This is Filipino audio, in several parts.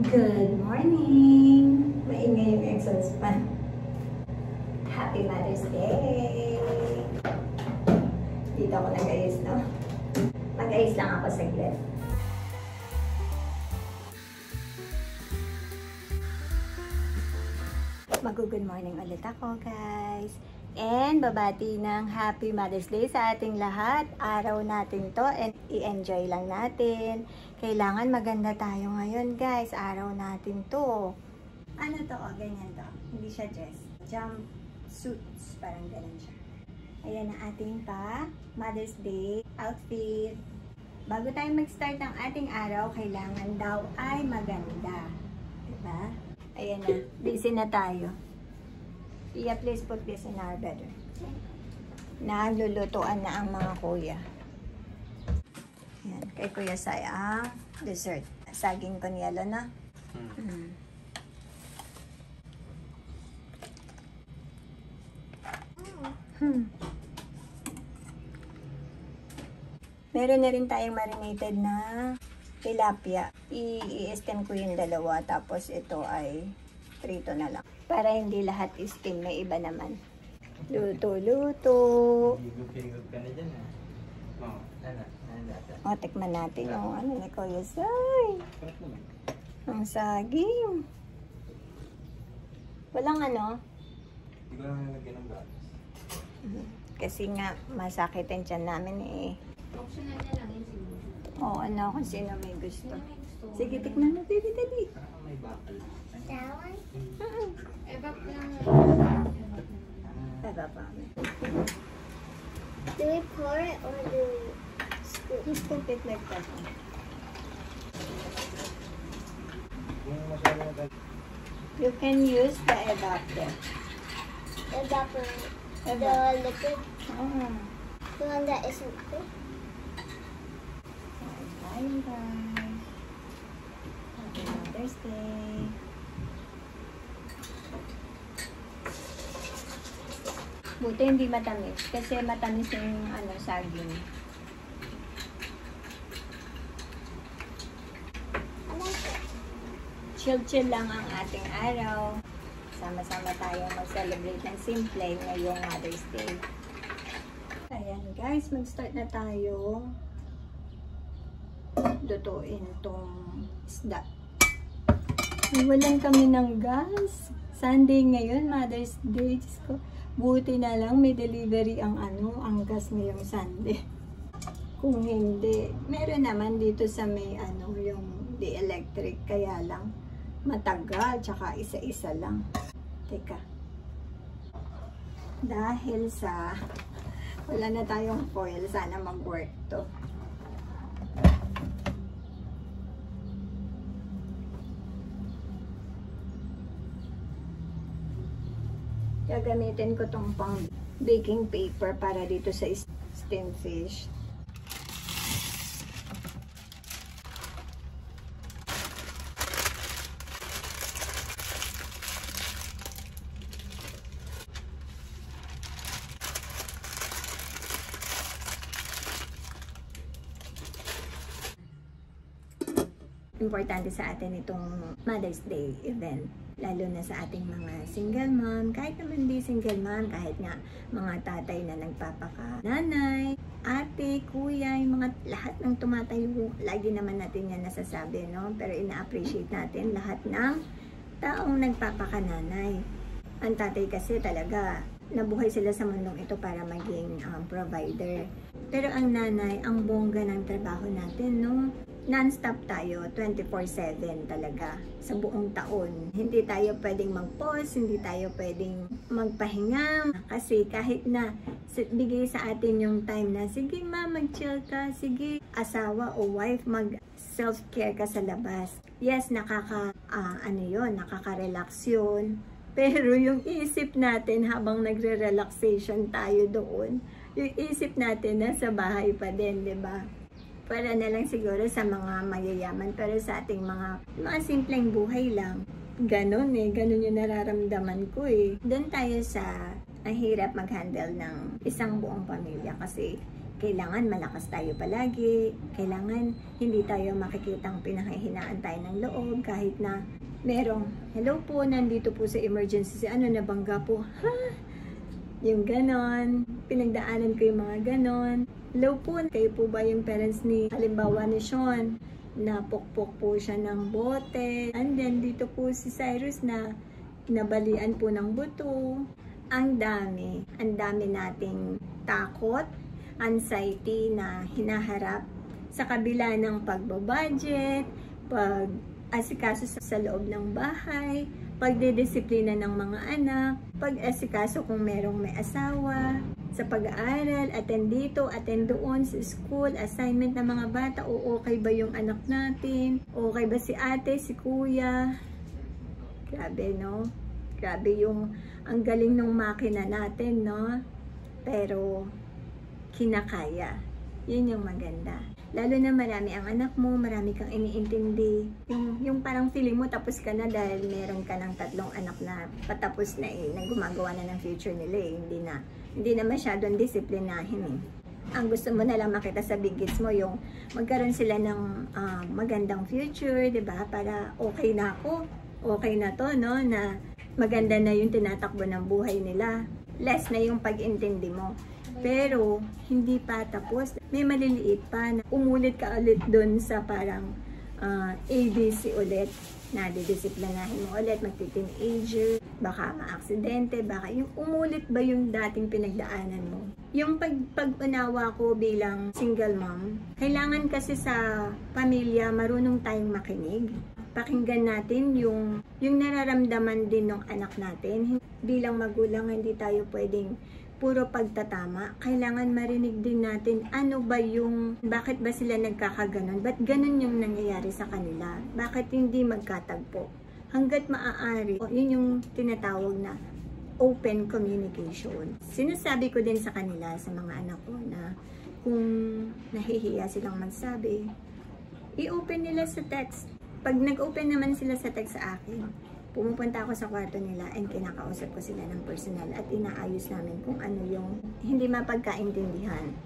Good morning! Maingay yung exhaust fan. Happy Mother's Day! Dito ako nag-ayos, no? Mag-ayos lang ako saglit. Mag-good morning ulit ako, guys. And babati ng Happy Mother's Day sa ating lahat. Araw natin to and i-enjoy lang natin. Kailangan maganda tayo ngayon, guys. Araw natin to. Ano to? O, ganyan to. Hindi siya dress. Jump suits. Parang ganun siya. Ayan ang ating Mother's Day outfit. Bago tayo mag-start ng ating araw, kailangan daw ay maganda. Diba? Ayan na. Busy na tayo. Iya, please put this in our bedroom. Naglulutuan na ang mga kuya. Yan, kay Kuya Sai ang dessert. Saging con yelo na. Meron na rin tayong marinated na tilapia. I-steam ko yung dalawa, tapos ito ay prito na lang. Para hindi lahat steam, may iba naman. Luto-luto. Higop-higop ka na dyan, ha? O, tikman natin yung ano ni Kuya Sai. Ang saging. Walang ano? Hindi ko lang nalagyan ng gatas. Kasi nga, masakit ang tiyan namin eh. Optional na lang yun siguro. Oo, ano, kung sino may gusto. Sige, tikman mo, baby, dali. Parang may bakal. Tawan? Ebap lang. Eba pa. Do we pour it or do we scoop? Just put it like that. Kung masyado na tayo. You can use the evaporator. Evaporate. The liquid? The one that isn't thick? Bye, guys. Happy Mother's Day. Buti hindi matamis. Kasi matamis yung ano, saging. Chill-chill lang ang ating araw. Sama-sama tayo mag-celebrate ng simple ngayong Mother's Day. Ayan guys, mag-start na tayo lutuin itong isda. Walang kami ng gas. Sunday ngayon, Mother's Day. Diyos ko, buti na lang may delivery ang ang gas ngayong Sunday. Kung hindi, meron naman dito sa may yung the electric, kaya lang matagal, tsaka isa-isa lang. Teka. Dahil sa wala na tayong foil, sana mag-work to. Gagamitin ko tong pang baking paper para dito sa steamed fish. Importante sa atin itong Mother's Day event, lalo na sa ating mga single mom, kahit naman di single mom, kahit nga mga tatay na nagpapaka, nanay, ate, kuya, yung mga lahat ng tumatayo, lagi naman natin yan nasasabi, no? Pero ina-appreciate natin lahat ng taong nagpapakananay. Ang tatay kasi talaga, nabuhay sila sa mundong ito para maging provider. Pero ang nanay, ang bongga ng trabaho natin, no? Non-stop tayo, 24/7 talaga, sa buong taon. Hindi tayo pwedeng mag-pause, hindi tayo pwedeng magpahinga. Kasi kahit na bigay sa atin yung time na, sige ma, mag-chill ka, sige asawa o wife, mag-self-care ka sa labas. Yes, nakaka-relax yun. Pero yung isip natin habang nagre-relaxation tayo doon, yung isip natin nasa bahay pa din, di ba? Para na lang siguro sa mga mayayaman, pero sa ating mga simpleng buhay lang, ganun yung nararamdaman ko eh. Doon tayo sa ang hirap mag-handle ng isang buong pamilya kasi kailangan malakas tayo palagi, kailangan hindi tayo makikitang pinanghihinaan tayo ng loob kahit na merong, hello po, nandito po sa emergency, nabangga po, ha? Yung ganon, pinagdaanan ko yung mga ganon. Hello po, kayo po ba yung parents ni, halimbawa ni Sean, napukpok po siya ng bote, and then dito po si Cyrus na nabalian po ng buto. Ang dami nating takot, anxiety na hinaharap sa kabila ng pagbabudget, pag-asikaso sa loob ng bahay, pagdidisiplina ng mga anak, pag-asikaso kung merong may asawa, sa pag-aaral, attend dito, attend doon, sa school, assignment ng mga bata, o okay ba yung anak natin, okay ba si ate, si kuya. Grabe, no? Grabe yung, ang galing ng makina natin, no? Pero, kinakaya. Yun yung maganda. Lalo na marami ang anak mo, marami kang iniintindi. Yung parang feeling mo tapos ka na dahil meron ka ng 3 anak na patapos na na gumagawa na ng future nila Hindi na masyadong disiplinahin Ang gusto mo na lang makita sa bigits mo, yung magkaroon sila ng magandang future, 'di ba? Para okay na ako, okay na to, no? Na maganda na yung tinatakbo ng buhay nila. Less na yung pag-intindi mo. Pero, hindi pa tapos. May maliliit pa na umulit ka ulit dun sa parang ABC ulit. Na didisiplinahin mo ulit, magti-teenager, baka ma-aksidente, baka yung umulit ba yung dating pinagdaanan mo. Yung pag-unawa ko bilang single mom, kailangan kasi sa pamilya marunong tayong makinig. Pakinggan natin yung nararamdaman din ng anak natin. Bilang magulang, hindi tayo pwedeng puro pagtatama. Kailangan marinig din natin bakit ba sila nagkakaganon? Ba't ganon yung nangyayari sa kanila? Bakit hindi magkatagpo? Hanggat maaari, yun yung tinatawag na open communication. Sinasabi ko din sa kanila, sa mga anak ko, na kung nahihiya silang magsabi, i-open nila sa text. Pag nag-open naman sila sa text sa akin, pumupunta ako sa kwarto nila and kinakausap ko sila ng personal at inaayos namin kung ano yung hindi mapagkaintindihan.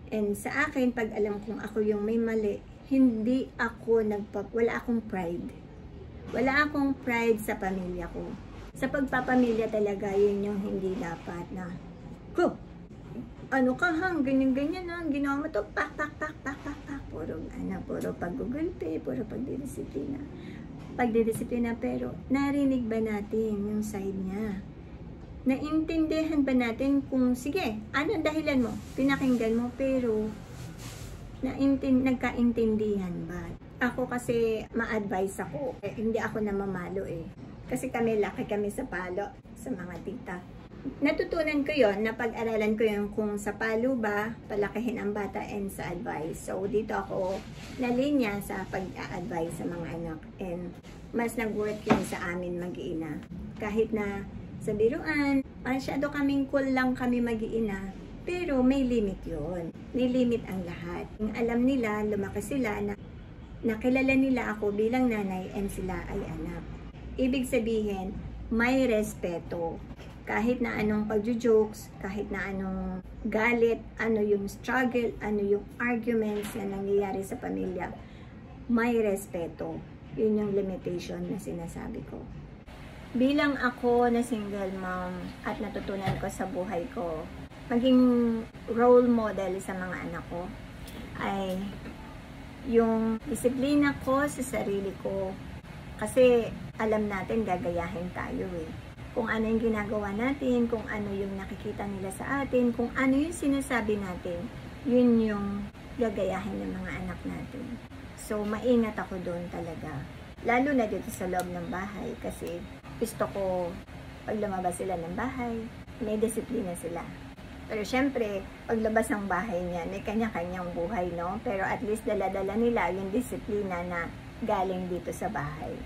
And sa akin, pag alam kong ako yung may mali, wala akong pride. Wala akong pride sa pamilya ko. Sa pagpapamilya talaga, yun yung hindi dapat na, ano ka hang, ganyan-ganyan na, ginawa mo to, pak. Puro paggugulpi, puro pagdidisiplina, pero narinig ba natin yung side niya? Naintindihan ba natin kung, sige, ano dahilan mo? Pinakinggan mo, pero nagkaintindihan ba? Ako kasi, ma-advise ako. Hindi ako namamalo Kasi laki kami sa palo, sa mga tita. Natutunan ko yon, napag-aralan ko yung kung sa palo ba, palakihin ang bata and sa advice. So, dito ako nalinya sa pag-a-advise sa mga anak. And mas nag-work yun sa amin mag-iina. Kahit na sa biruan, masyado kaming cool lang kami mag-iina. Pero may limit yun. May limit ang lahat. Alam nila, lumaki sila na nakilala nila ako bilang nanay and sila ay anak. Ibig sabihin, may respeto. Kahit na anong pagjo-jokes, kahit na anong galit, ano yung struggle, ano yung arguments na nangyayari sa pamilya, may respeto. Yun yung limitation na sinasabi ko. Bilang ako na single mom at natutunan ko sa buhay ko, maging role model sa mga anak ko, ay yung disiplina ko sa sarili ko. Kasi alam natin gagayahin tayo Kung ano yung ginagawa natin, kung ano yung nakikita nila sa atin, kung ano yung sinasabi natin, yun yung gagayahin ng mga anak natin. So, maingat ako doon talaga. Lalo na dito sa loob ng bahay kasi gusto ko pag lumabas sila ng bahay, may disiplina sila. Pero syempre, paglabas ng bahay niya, may kanya-kanyang buhay, no? Pero at least dala-dala nila yung disiplina na galing dito sa bahay.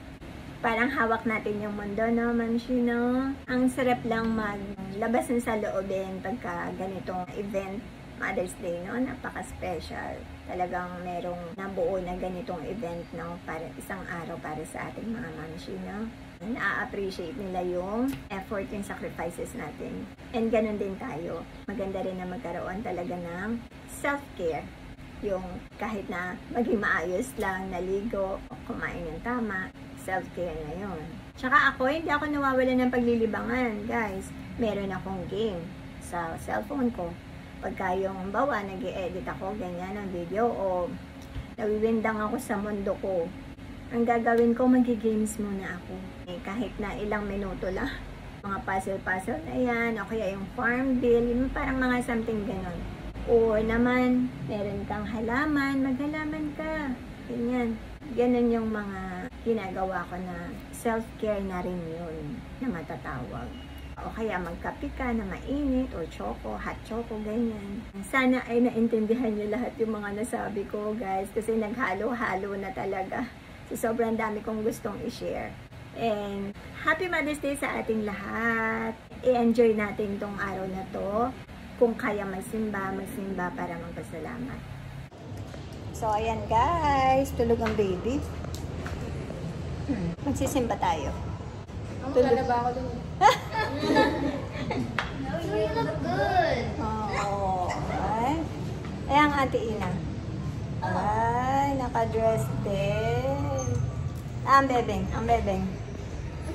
Parang hawak natin yung mundo, no, Mamshi, no? Ang sarap lang maglabas ng saloobin pagka ganitong event, Mother's Day, no? Napaka-special. Talagang merong nabuo na ganitong event, no? Para isang araw para sa ating mga Mamshi, no? Na-appreciate nila yung effort, yung sacrifices natin. And ganun din tayo. Maganda rin na magkaroon talaga ng self-care. Yung kahit na maging maayos lang, naligo, kumain ng tama, self-care na yun. Tsaka ako, hindi ako nawawala ng paglilibangan, guys. Meron akong game sa cellphone ko. Pagka yung bawa, nag-i-edit ako, ganyan, ng video, o nawiwindang ako sa mundo ko. Ang gagawin ko, mag-games muna ako. Kahit na ilang minuto lang. Mga puzzle-puzzle na yan, o kaya yung farm bill, yung parang mga something ganon. O naman, meron kang halaman, maghalaman ka. Ganyan. Ganon yung mga ginagawa ko na self-care na rin yun na matatawag. O kaya magkape ka na mainit o choco, hot choco, ganyan. Sana ay naintindihan nyo lahat yung mga nasabi ko, guys. Kasi naghalo-halo na talaga. So, sobrang dami kong gustong i-share. And Happy Mother's Day sa ating lahat. I-enjoy natin tong araw na to. Kung kaya magsimba para magpasalamat. So, ayan guys. Tulog ang baby. Magsisimba tayo. Tulog ba ako dun? You look good. Oo. Ay. Ay, ang ate Ina. Ay, nakadress din. Ah, ang bebeng. Ang bebeng.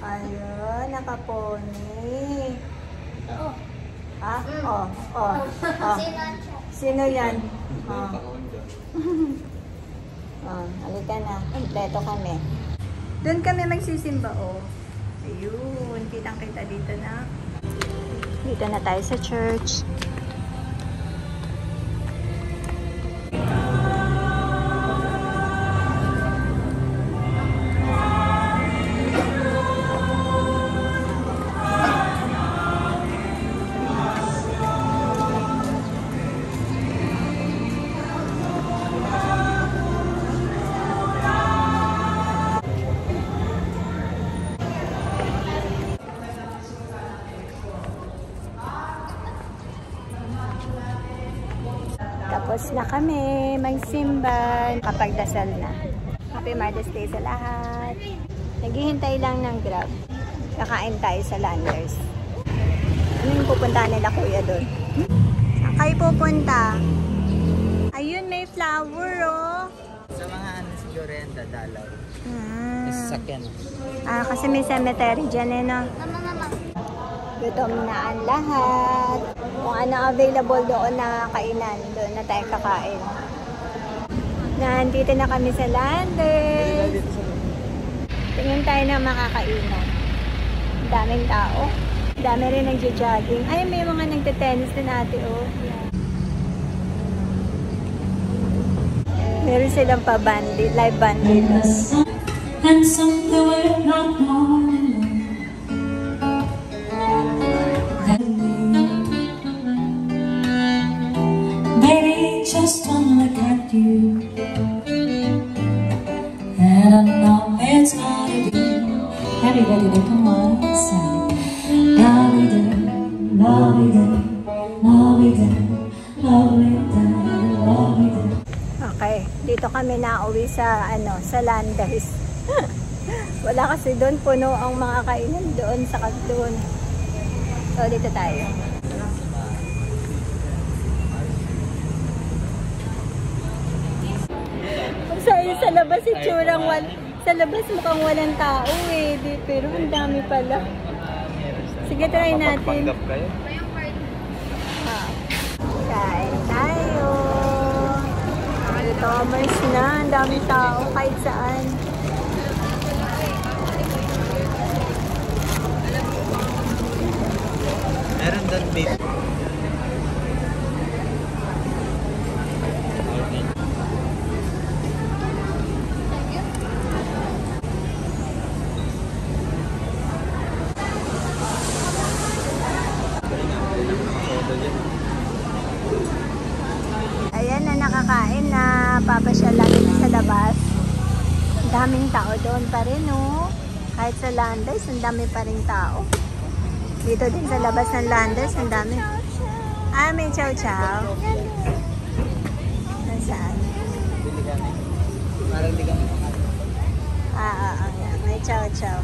Ayun, nakapony. Oh. Ah? Oh. Oh. Oh. Sino yan? Oh. Oh, halika na. Kompleto kami. Doon kami magsisimba, oh. Ayun, kitang-kita dito na. Dito na tayo sa church. Tapos na kami magsimba, kapagdasal na. Happy Mother's Day sa lahat. Naghihintay lang ng Grab. Kakain tayo sa Landers. Ano yung pupuntahan nila kuya doon? Saan kayo pupunta? Ayun, may flower oh. Sa mga ano siguro yan, dadalaw. Sasakyan. Ah, kasi may cemetery dyan eh no? Mama. Gutom na ang lahat. Kung ano available doon na kainan, doon na tayo kakain. Nandito na kami sa Landers. Tingin tayo na makakainan. Daming tao. Dami rin nagja-jogging. Ay, may mga nagte-tennis din ate, oh. Meron silang pa-bandit, live bandit. And some they were not more than me. Baby, just one look at you, and I know it's not a deal. Everybody look on one side. Lovely day, lovely day, lovely day, lovely day, lovely day. Okay, dito kami nauwi sa sa Landers. Wala kasi doon, puno ang mga kainan doon sa doon. So dito tayo. Sa labas itsurang sa labas mukhang walang tao eh, pero ang dami pala. Sige, try natin. Panggap kayo? Kain tayo. E-commerce na, ang dami tao kahit saan. Meron doon babe. Ayan na, nakakain na. Papasyal lang dito sa labas. Daming tao doon pa rin, oh. Kahit sa Landers, ang dami pa rin tao. Dito din sa labas ng Landers, ang dami. Ah, may chow-chow. Nasaan? Parang di kami May chow-chow.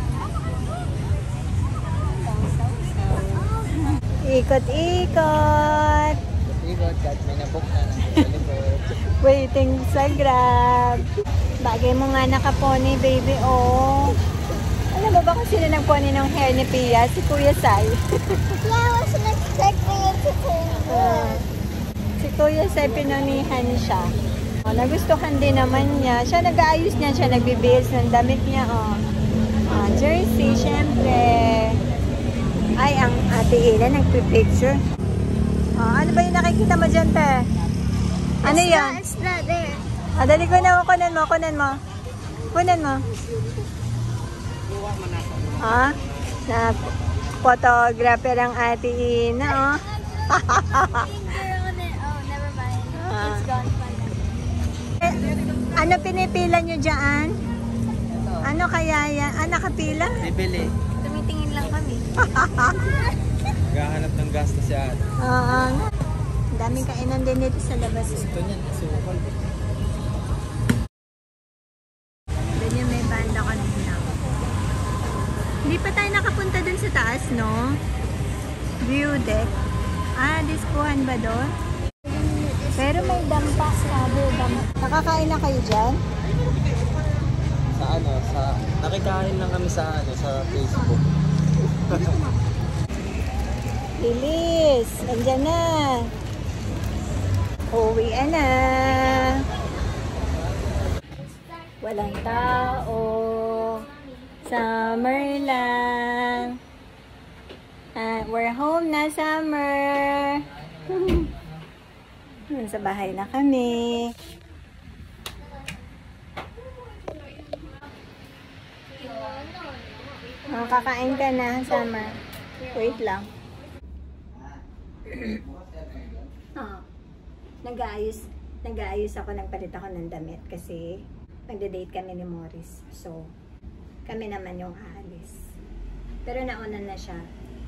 Ikot-ikot. Ikot, kahit may nabook na sa likod. Waiting sa Grab. Bagay mo nga nakapony, baby. Oh. Alam mo ba kung sino nagpony ng hair ni Pia? Si Kuya Sai. Yeah, I was expecting it to change. Si Kuya Sai, pinonihan siya. Oh, nagustuhan din naman niya. Siya nag-aayos niya. Siya nagbibihis ng damit niya. Oh. Jersey, syempre. Ay, ang Ate Ina nagpipicture. Oh, ano ba yung nakikita mo dyan, te? Ano yan? It's not there. Dali ko na. Kunin mo. Kunin mo. Kunin mo. Ah, na photographer ang Ate Ina, oh. Finger on it. Oh, never mind. It's gone. Ano pinipila nyo dyan? Ano kaya yan? Nakapila? Bibili. Tumitingin lang kami. Gahanap ng gasto si ate. Oo. Daming kainan din dito sa labas. Gusto niyan, asukal. Doon yung may banda kanina. Hindi pa tayo nakapunta dun sa taas, no? View deck. Dispuhan ba doon? Pero may dampa, sabi, dampa. Nakakain na kayo dyan? Sa ano, nakikain lang kami sa Facebook. Lilis, andyan na. Uwi na. Walang tao. Summer lang. We're home na, summer. Sa bahay na kami. Kakain ka na, summer. Wait lang. Nag-aayos ako, nagpalit ako ng damit kasi magde-date kami ni Morris. So, kami naman yung aalis. Pero nauna na siya.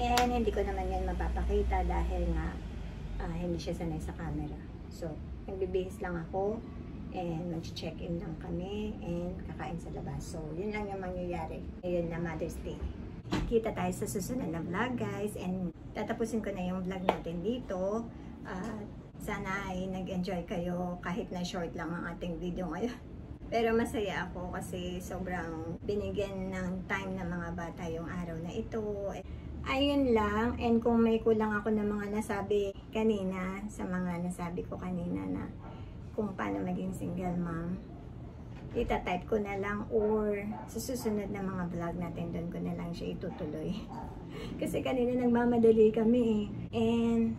And hindi ko naman yan mapapakita dahil nga hindi siya sanay sa camera. So, nagbibihis lang ako and mag-check-in lang kami and kakain sa labas. So, yun lang yung mangyayari. Ayun na Mother's Day. Kita tayo sa susunod na vlog, guys. And tatapusin ko na yung vlog natin dito. Sana ay nag-enjoy kayo kahit na short lang ang ating video ngayon. Pero masaya ako kasi sobrang binigyan ng time ng mga bata yung araw na ito. Ayun lang. And kung may kulang ako ng mga nasabi kanina, sa mga nasabi ko kanina na kung paano maging single mom, itatype ko na lang or sa susunod na mga vlog natin doon ko na lang siya itutuloy. Kasi kanina nagmamadali kami eh. And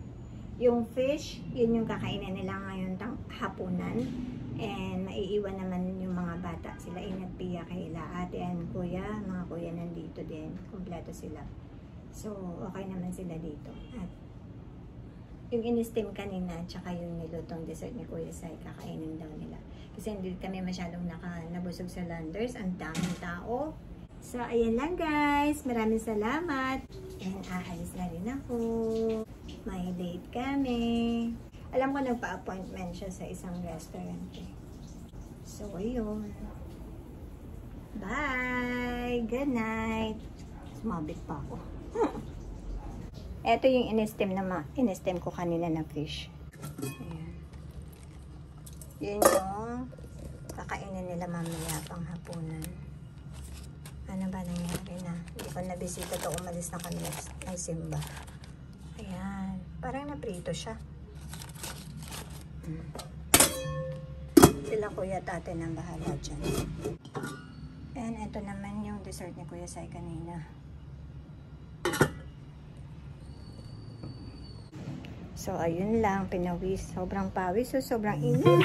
yung fish, yun yung kakainin nila ngayon hapunan. And maiiwan naman yung mga bata. Sila Inat, Pia, Kayla, ate and kuya. Mga kuya nandito din. Kompleto sila. So, okay naman sila dito. At yung in-steam kanina, tsaka yung nilutong dessert ni Kuya Sai, kakainin daw nila. Kasi hindi kami masyadong nabusog sa Landers. Ang daming tao. So, ayan lang guys. Maraming salamat. And aalis na rin ako. May date kami. Alam ko nagpa-appointment siya sa isang restaurant eh. So, ayun. Bye! Good night! Sumabit pa ako. Ito yung in-steam ko kanina na fish. Ayan. Yun yung kakainin nila mamaya pang hapunan. Ano ba nangyari na? Hindi ko nabisita to. Umalis na kami ng simba. Ayan. Parang naprito siya. Sila kuya tate nang bahala dyan. And ito naman yung dessert ni Kuya Sai kanina. So ayun lang, pinawis. Sobrang pawis o sobrang init.